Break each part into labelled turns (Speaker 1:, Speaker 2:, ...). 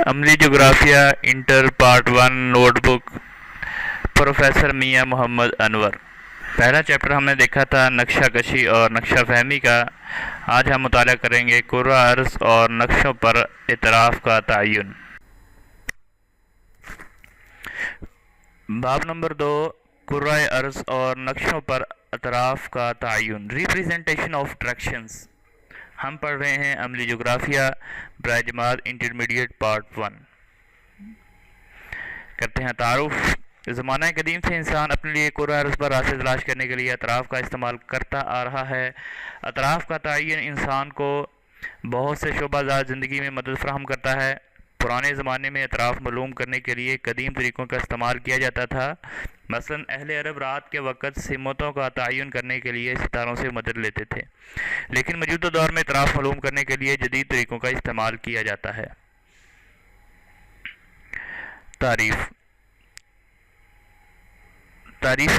Speaker 1: عملی جغرافیہ inter part 1 note book professor میاں محمد انور۔ پہلا چیپٹر ہم نے دیکھا تھا نقشہ کشی اور نقشہ فہمی کا۔ آج ہم مطالعہ کریں گے کرۂ ارض اور نقشوں پر اطراف کا تعین۔ باب نمبر 2، کرۂ ارض اور نقشوں پر اطراف کا تعین، ریپریزنٹیشن آف ڈائریکشنز۔ ہم پڑھ رہے ہیں عملی جغرافیہ برائے جماعت انٹرمیڈیٹ پارٹ 1۔ کرتے ہیں تعارف۔ زمانہ قدیم سے انسان اپنے لیے کرۂ ارض پر راستے تلاش کرنے کے لیے اطراف کا استعمال کرتا آ رہا ہے۔ اطراف کا تعین انسان کو بہت سے شعبہ جات زندگی میں مدد فراہم کرتا ہے۔ پرانے زمانے میں اطراف معلوم کرنے کے لیے قدیم طریقوں کا استعمال کیا جاتا تھا۔ مثلاً اہل عرب رات کے وقت سمتوں کا تعین کرنے کے لیے ستاروں سے مدد لیتے تھے، لیکن موجودہ دور میں اطراف معلوم کرنے کے لیے جدید طریقوں کا استعمال کیا جاتا ہے۔ تعریف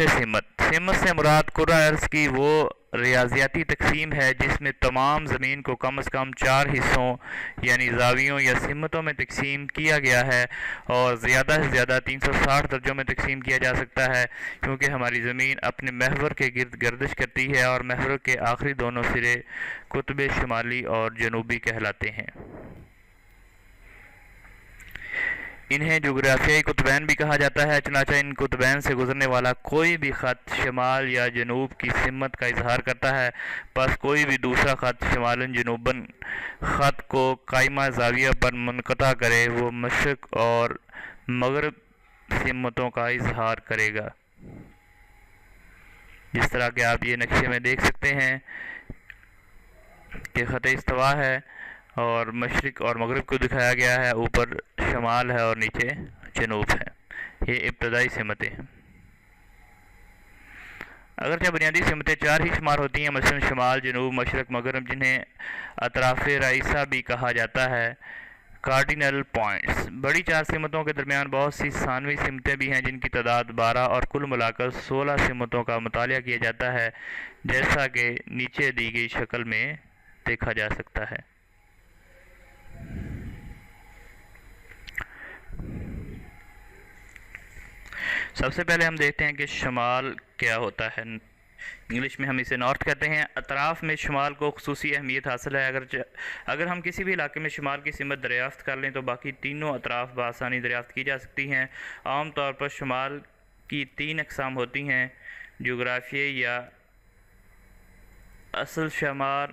Speaker 1: سمت۔ سمت سے مراد کرۂ ارض کی وہ ریاضیاتی تقسیم ہے جس میں تمام زمین کو کم از کم 4 حصوں یعنی زاویوں یا سمتوں میں تقسیم کیا گیا ہے، اور زیادہ سے زیادہ 360 درجوں میں تقسیم کیا جا سکتا ہے، کیونکہ ہماری زمین اپنے محور کے گرد گردش کرتی ہے اور محور کے آخری دونوں سرے قطب شمالی اور جنوبی کہلاتے ہیں۔ انہیں جغرافیائی قطبین بھی کہا جاتا ہے، چنانچہ ان قطبین سے گزرنے والا کوئی بھی خط شمال یا جنوب کی سمت کا اظہار کرتا ہے، پس کوئی بھی دوسرا خط شمالاً جنوباً خط کو قائمہ زاویہ پر منقطع کرے وہ مشرق اور مغرب سمتوں کا اظہار کرے گا۔ جس طرح کہ آپ یہ نقشے میں دیکھ سکتے ہیں کہ خط استوا ہے اور مشرق اور مغرب کو دکھایا گیا ہے، اوپر شمال ہے اور نیچے جنوب ہے۔ یہ ابتدائی سمتیں ہیں۔ اگرچہ بنیادی سمتیں 4 ہی شمار ہوتی ہیں، مثلاً شمال، جنوب، مشرق، مغرب، جنہیں اطراف رئیسہ بھی کہا جاتا ہے، کارڈینل پوائنٹس۔ بڑی 4 سمتوں کے درمیان بہت سی ثانوی سمتیں بھی ہیں جن کی تعداد 12 اور کل ملا کر 16 سمتوں کا مطالعہ کیا جاتا ہے، جیسا کہ نیچے دی گئی شکل میں دیکھا جا سکتا ہے۔ سب سے پہلے ہم دیکھتے ہیں کہ شمال کیا ہوتا ہے۔ انگلش میں ہم اسے نارتھ کہتے ہیں۔ اطراف میں شمال کو خصوصی اہمیت حاصل ہے۔ اگر ہم کسی بھی علاقے میں شمال کی سمت دریافت کر لیں تو باقی تینوں اطراف بآسانی دریافت کی جا سکتی ہیں۔ عام طور پر شمال کی 3 اقسام ہوتی ہیں: جغرافیائی یا اصل شمال،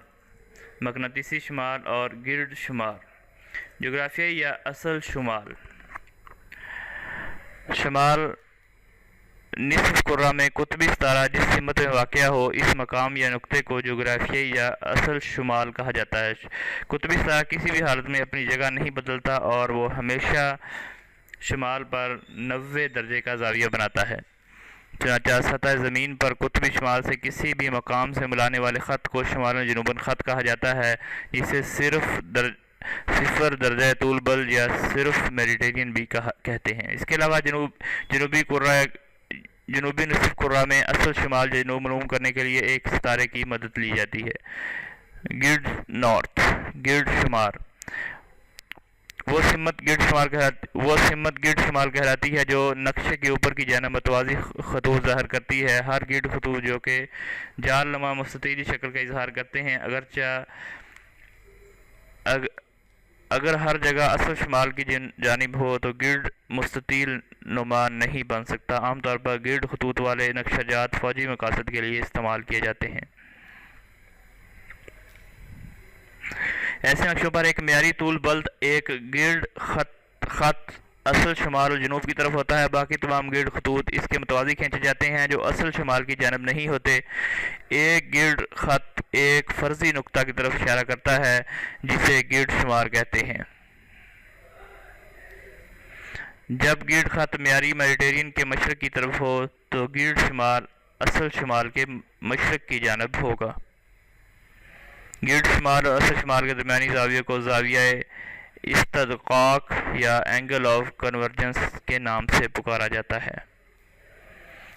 Speaker 1: مقناطیسی شمال اور گرڈ شمال۔ جغرافیائی یا اصل شمال: شمال نصف کرہ میں قطبی ستارہ جس سمت میں واقع ہو، اس مقام یا نقطے کو جغرافیائی یا اصل شمال کہا جاتا ہے۔ قطبی ستارہ کسی بھی حالت میں اپنی جگہ نہیں بدلتا اور وہ ہمیشہ شمال پر 90 درجے کا زاویہ بناتا ہے۔ چنانچہ سطح زمین پر قطبی شمال سے کسی بھی مقام سے ملانے والے خط کو شمالاً جنوباً خط کہا جاتا ہے، جسے صفر درجہ طول بل یا صرف میڈیٹرینین بھی کہتے ہیں۔ اس کے علاوہ جنوبی نصف کرہ میں اصل شمال یا جنوب معلوم کرنے کے لیے ایک ستارے کی مدد لی جاتی ہے۔ گرڈ نارتھ، گرڈ شمال، وہ سمت گرڈ شمال کہلاتی ہے جو نقشے کے اوپر کی جانب متوازی خطوط ظاہر کرتی ہے۔ ہر گرڈ خطوط جو کہ جال نما مستطیل شکل کا اظہار کرتے ہیں، اگر ہر جگہ اصل شمال کی جانب ہو تو گرڈ مستطیل نما نہیں بن سکتا۔ عام طور پر گرڈ خطوط والے نقشہ جات فوجی مقاصد کے لیے استعمال کیے جاتے ہیں۔ ایسے نقشوں پر ایک معیاری طول بلد ایک گرڈ خط اصل شمال اور جنوب کی طرف ہوتا ہے، باقی تمام گرڈ خطوط اس کے متوازی کھینچے جاتے ہیں جو اصل شمال کی جانب نہیں ہوتے۔ ایک گرڈ خط ایک فرضی نقطہ کی طرف اشارہ کرتا ہے جسے گرڈ شمال کہتے ہیں۔ جب گرڈ خط معیاری میڈیٹرینین کے مشرق کی طرف ہو تو گرڈ شمال اصل شمال کے مشرق کی جانب ہوگا۔ گرڈ شمال اور اصل شمال کے درمیانی زاویے کو زاویہ استدقاق یا اینگل آف کنورجنس کے نام سے پکارا جاتا ہے۔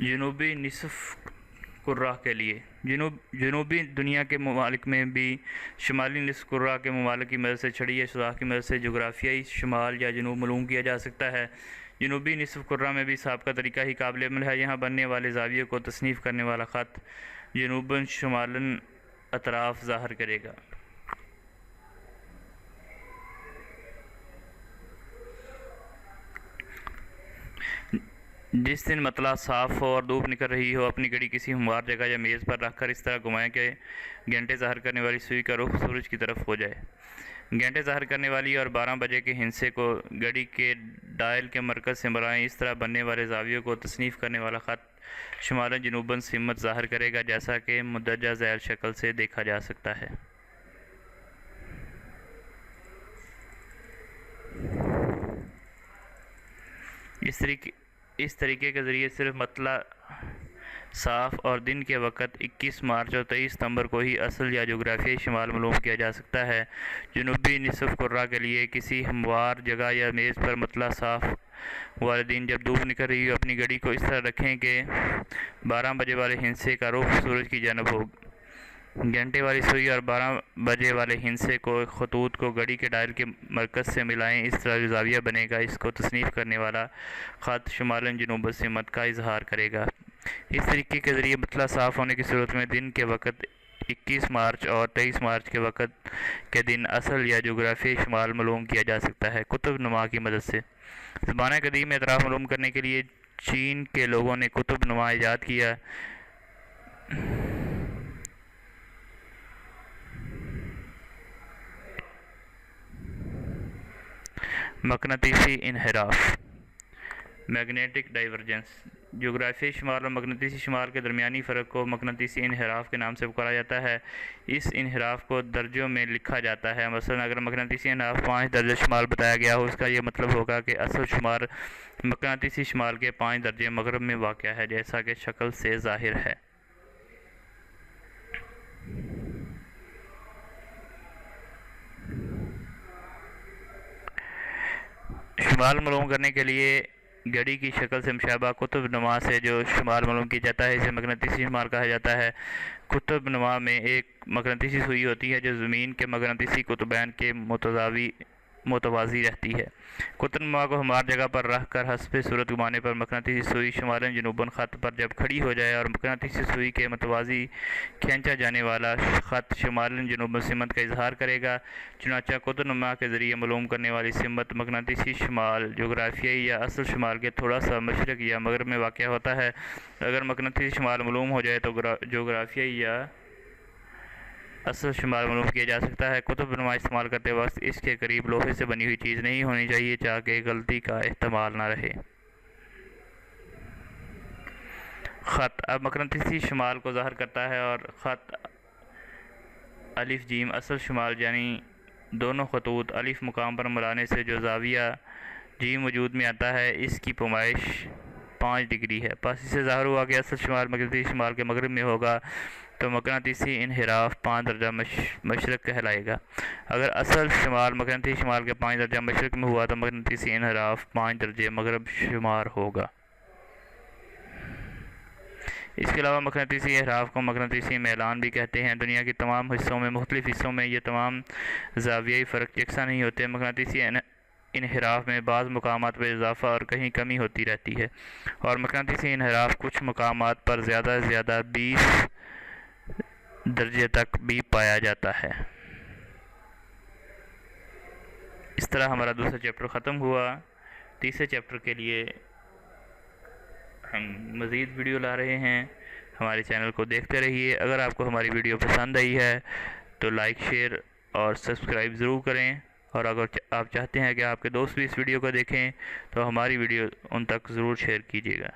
Speaker 1: جنوبی نصف کرہ کے لیے جنوبی دنیا کے ممالک میں بھی شمالی نصف کرہ کے ممالک کی مدد سے چھڑی یا سوراخ کی مدد سے جغرافیائی شمال یا جنوب معلوم کیا جا سکتا ہے۔ جنوبی نصف کرہ میں بھی سابقہ طریقہ ہی قابل عمل ہے۔ یہاں بننے والے زاویے کو تصنیف کرنے والا خط جنوباً شمالاً اطراف ظاہر کرے گا۔ جس دن مطلع صاف ہو اور دھوپ نکل رہی ہو، اپنی گھڑی کسی ہموار جگہ یا میز پر رکھ کر اس طرح گھمائیں کہ گھنٹے ظاہر کرنے والی سوئی کا رخ سورج کی طرف ہو جائے۔ گھنٹے ظاہر کرنے والی اور 12 بجے کے ہندسے کو گھڑی کے ڈائل کے مرکز سے ملائیں۔ اس طرح بننے والے زاویوں کو تصنیف کرنے والا خط شمالاً جنوباً سمت ظاہر کرے گا، جیسا کہ مندرجہ ذیل شکل سے دیکھا جا سکتا ہے۔ اس طریقے کے ذریعے صرف مطلع صاف اور دن کے وقت 21 مارچ اور 23 ستمبر کو ہی اصل یا جغرافیائی شمال معلوم کیا جا سکتا ہے۔ جنوبی نصف کرہ کے لیے کسی ہموار جگہ یا میز پر مطلع صاف والے دن جب دھوپ نکل رہی ہو، اپنی گھڑی کو اس طرح رکھیں کہ 12 بجے والے ہندسے کا رخ سورج کی جانب ہو۔ گھنٹے والی سوئی اور 12 بجے والے ہندسے کو خطوط کو گھڑی کے ڈائل کے مرکز سے ملائیں۔ اس طرح جو زاویہ بنے گا، اس کو تصنیف کرنے والا خط شمالاً جنوباً سمت کا اظہار کرے گا۔ اس طریقے کے ذریعے مطلع صاف ہونے کی صورت میں دن کے وقت 21 مارچ اور 23 مارچ کے وقت کے دن اصل یا جغرافیائی شمال معلوم کیا جا سکتا ہے۔ قطب نما کی مدد سے زمانہ قدیم میں اطراف معلوم کرنے کے لیے چین کے لوگوں نے قطب نما ایجاد کیا۔ مقناطیسی انحراف میگنیٹک ڈائیورجنس جغرافیائی شمال اور مقناطیسی شمال کے درمیانی فرق کو مقناطیسی انحراف کے نام سے پکارا جاتا ہے۔ اس انحراف کو درجوں میں لکھا جاتا ہے۔ مثلا اگر مقناطیسی انحراف 5 درجہ شمال بتایا گیا ہو، اس کا یہ مطلب ہوگا کہ اصل شمال مقناطیسی شمال کے 5 درجے مغرب میں واقع ہے، جیسا کہ شکل سے ظاہر ہے۔ شمال معلوم کرنے کے لیے گھڑی کی شکل سے مشابہ قطب نما سے جو شمال معلوم کیا جاتا ہے، اسے مقناطیسی شمال کہا جاتا ہے۔ قطب نما میں ایک مقناطیسی سوئی ہوتی ہے جو زمین کے مقناطیسی قطبین کے متوازی رہتی ہے۔ قطب نما کو ہموار جگہ پر رکھ کر حسب صورت گھمانے پر مقناطیسی سوئی شمالاً جنوباً خط پر جب کھڑی ہو جائے اور مقناطیسی سوئی کے متوازی کھینچا جانے والا خط شمالاً جنوباً سمت کا اظہار کرے گا۔ چنانچہ قطب نما کے ذریعے معلوم کرنے والی سمت مقناطیسی شمال جغرافیائی یا اصل شمال کے تھوڑا سا مشرق یا مغرب میں واقع ہوتا ہے۔ اگر مقناطیسی شمال معلوم ہو جائے تو جغرافیائی یا اصل شمال معلوم کیا جا سکتا ہے۔ قطب نما استعمال کرتے وقت اس کے قریب لوہے سے بنی ہوئی چیز نہیں ہونی چاہیے تاکہ غلطی کا احتمال نہ رہے۔ خط اب مقناطیسی شمال کو ظاہر کرتا ہے اور خط الف جیم اصل شمال یعنی دونوں خطوط الف مقام پر ملانے سے جو زاویہ جیم وجود میں آتا ہے، اس کی پیمائش 5 ڈگری ہے۔ پس اس سے ظاہر ہوا کہ اصل شمال مقناطیسی شمال کے مغرب میں ہوگا تو مقناطیسی انحراف 5 درجہ مشرق کہلائے گا۔ اگر اصل شمال مقناطیسی شمال کے 5 درجہ مشرق میں ہوا تو مقناطیسی انحراف 5 درجہ مغرب شمار ہوگا۔ اس کے علاوہ مقناطیسی انحراف کو مقناطیسی میلان بھی کہتے ہیں۔ دنیا کے تمام حصوں میں مختلف حصوں میں یہ تمام زاویائی فرق یکساں نہیں ہوتے۔ مقناطیسی انحراف میں بعض مقامات پر اضافہ اور کہیں کمی ہوتی رہتی ہے، اور مقناطیسی انحراف کچھ مقامات پر زیادہ سے زیادہ 20 درجے تک بھی پایا جاتا ہے۔ اس طرح ہمارا دوسرا چیپٹر ختم ہوا۔ تیسرے چیپٹر کے لیے ہم مزید ویڈیو لا رہے ہیں۔ ہمارے چینل کو دیکھتے رہیے۔ اگر آپ کو ہماری ویڈیو پسند آئی ہے تو لائک، شیئر اور سبسکرائب ضرور کریں، اور اگر آپ چاہتے ہیں کہ آپ کے دوست بھی اس ویڈیو کو دیکھیں تو ہماری ویڈیو ان تک ضرور شیئر کیجیے گا۔